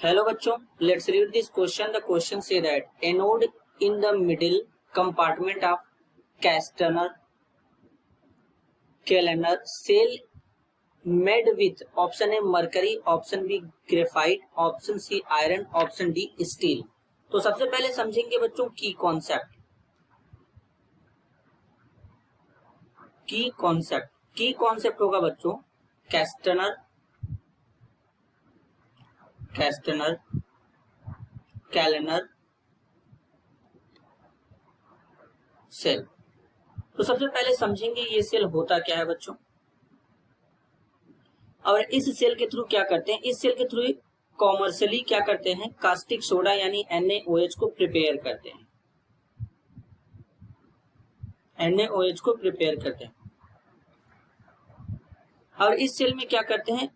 Hello बच्चों, let's read this question. The question say that anode in the middle compartment of Castaner cell made with option A mercury, option B graphite, option C iron, option D steel. तो सबसे पहले समझेंगे बच्चों की concept होगा बच्चों कैस्टनर कैलेनर cell. तो सबसे पहले समझेंगे ये सेल होता क्या है बच्चों, और इस सेल के थ्रू क्या करते हैं। इस सेल के थ्रू कॉमर्शियली क्या करते हैं, कास्टिक सोडा यानी NaOH को प्रिपेयर करते हैं। NaOH को प्रिपेयर करते हैं और इस सेल में क्या करते हैं,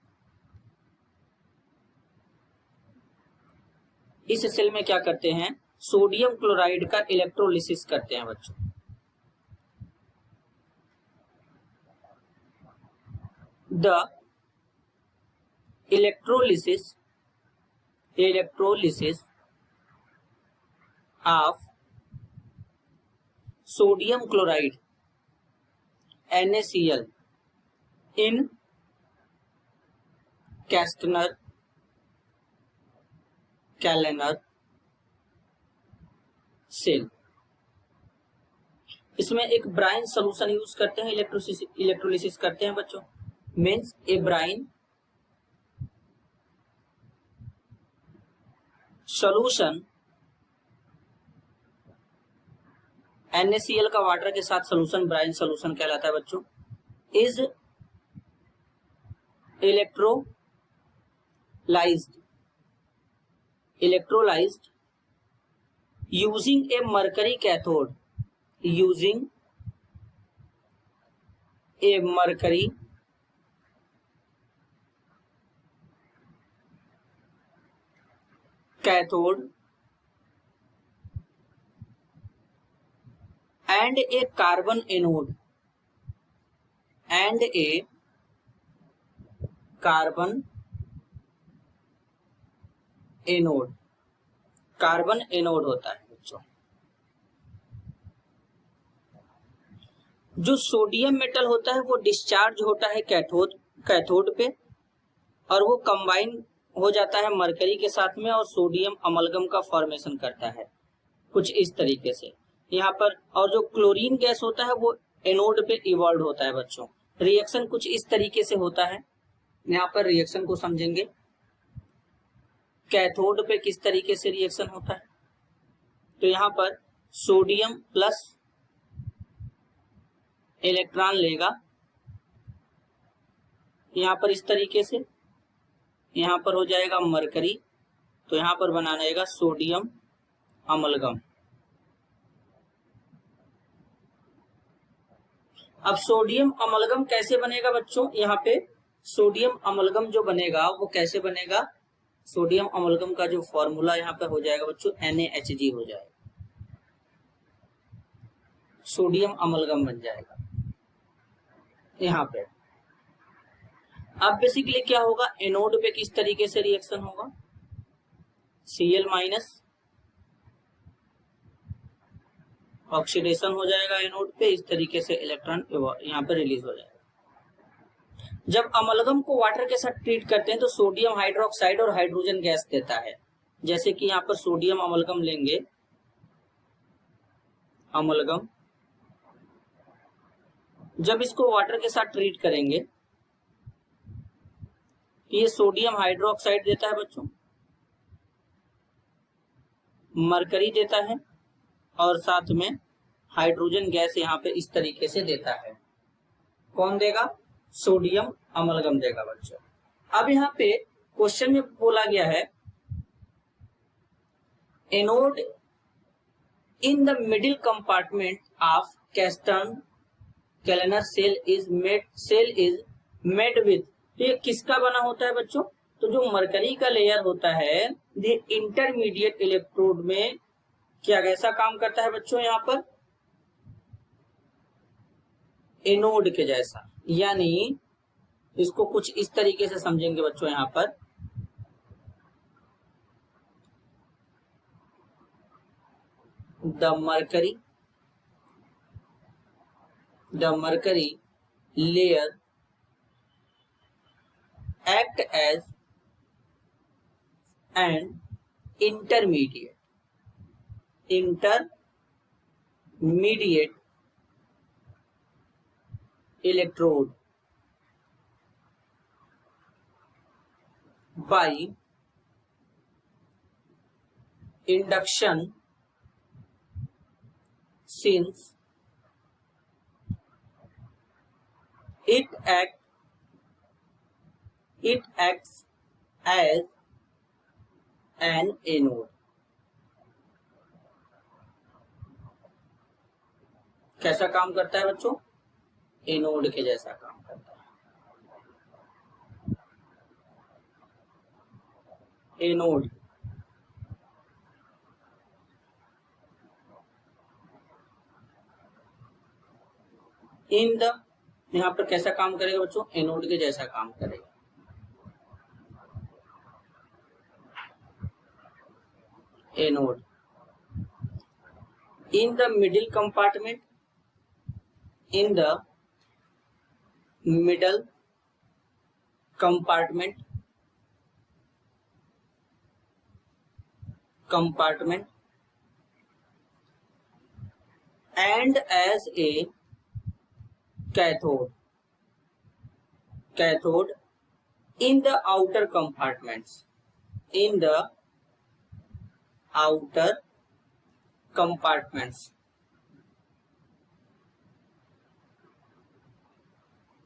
इस सेल में क्या करते हैं, सोडियम क्लोराइड का इलेक्ट्रोलिसिस करते हैं बच्चों। The electrolysis of sodium chloride NaCl in Kellner cell. इसमें एक ब्राइन सोल्यूशन यूज करते हैं, इलेक्ट्रोलिसिस करते हैं बच्चों। मीन्स ए ब्राइन सोल्यूशन NaCl का वाटर के साथ सोल्यूशन ब्राइन सोल्यूशन कहलाता है बच्चों। Is electrolyzed using a mercury cathode, and a carbon anode carbon anode होता है बच्चों। जो सोडियम मेटल होता है वो डिस्चार्ज होता है कैथोड पे और वो कंबाइन हो जाता है मरकरी के साथ में और सोडियम अमलगम का फॉर्मेशन करता है कुछ इस तरीके से यहाँ पर। और जो क्लोरीन गैस होता है वो एनोड पे इवॉल्व होता है बच्चों। रिएक्शन कुछ इस तरीके से होता है, यहाँ पर रिएक्शन को समझेंगे। कैथोड पे किस तरीके से रिएक्शन होता है, तो यहाँ पर सोडियम प्लस इलेक्ट्रॉन लेगा यहाँ पर इस तरीके से, यहाँ पर हो जाएगा मरकरी, तो यहाँ पर बना रहेगा सोडियम अमलगम। अब सोडियम अमलगम कैसे बनेगा बच्चों, यहाँ पे सोडियम अमलगम जो बनेगा वो कैसे बनेगा, सोडियम अमलगम का जो फॉर्मूला यहाँ पे हो जाएगा बच्चों NaHg हो जाएगा, सोडियम अमलगम बन जाएगा यहाँ पे। अब बेसिकली क्या होगा, एनोड पे किस तरीके से रिएक्शन होगा, Cl माइनस ऑक्सीडेशन हो जाएगा एनोड पे, इस तरीके से इलेक्ट्रॉन यहाँ पे रिलीज हो जाएगा। जब अमलगम को वाटर के साथ ट्रीट करते हैं तो सोडियम हाइड्रोक्साइड और हाइड्रोजन गैस देता है। जैसे कि यहाँ पर सोडियम अमलगम लेंगे, अमलगम जब इसको वाटर के साथ ट्रीट करेंगे ये सोडियम हाइड्रोक्साइड देता है बच्चों, मरकरी देता है और साथ में हाइड्रोजन गैस यहाँ पे इस तरीके से देता है। कौन देगा, सोडियम अमलगम देगा बच्चों। अब यहाँ पे क्वेश्चन में बोला गया है anode in the middle compartment of Kellner cell is made with, तो ये किसका बना होता है बच्चों, तो जो मरकरी का लेयर होता है द इंटरमीडिएट इलेक्ट्रोड में क्या कैसा काम करता है बच्चों, यहाँ पर एनोड के जैसा। यानी इसको कुछ इस तरीके से समझेंगे बच्चों, यहाँ पर the mercury layer act as an intermediate electrode by induction, since it acts as an anode। कैसा काम करता है बच्चों? एनोड के जैसा काम करता है। एनोड इन द, यहाँ पर कैसा काम करेगा बच्चों? एनोड के जैसा काम करेगा। Anode in the middle compartment, in the middle compartment and as a cathode in the outer compartments,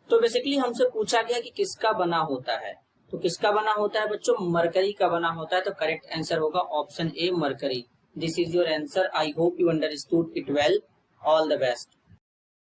तो बेसिकली हमसे पूछा गया कि किसका बना होता है, तो किसका बना होता है बच्चों? मरकरी का बना होता है। तो करेक्ट आंसर होगा option A, mercury. This is your answer. I hope you understood it well. All the best.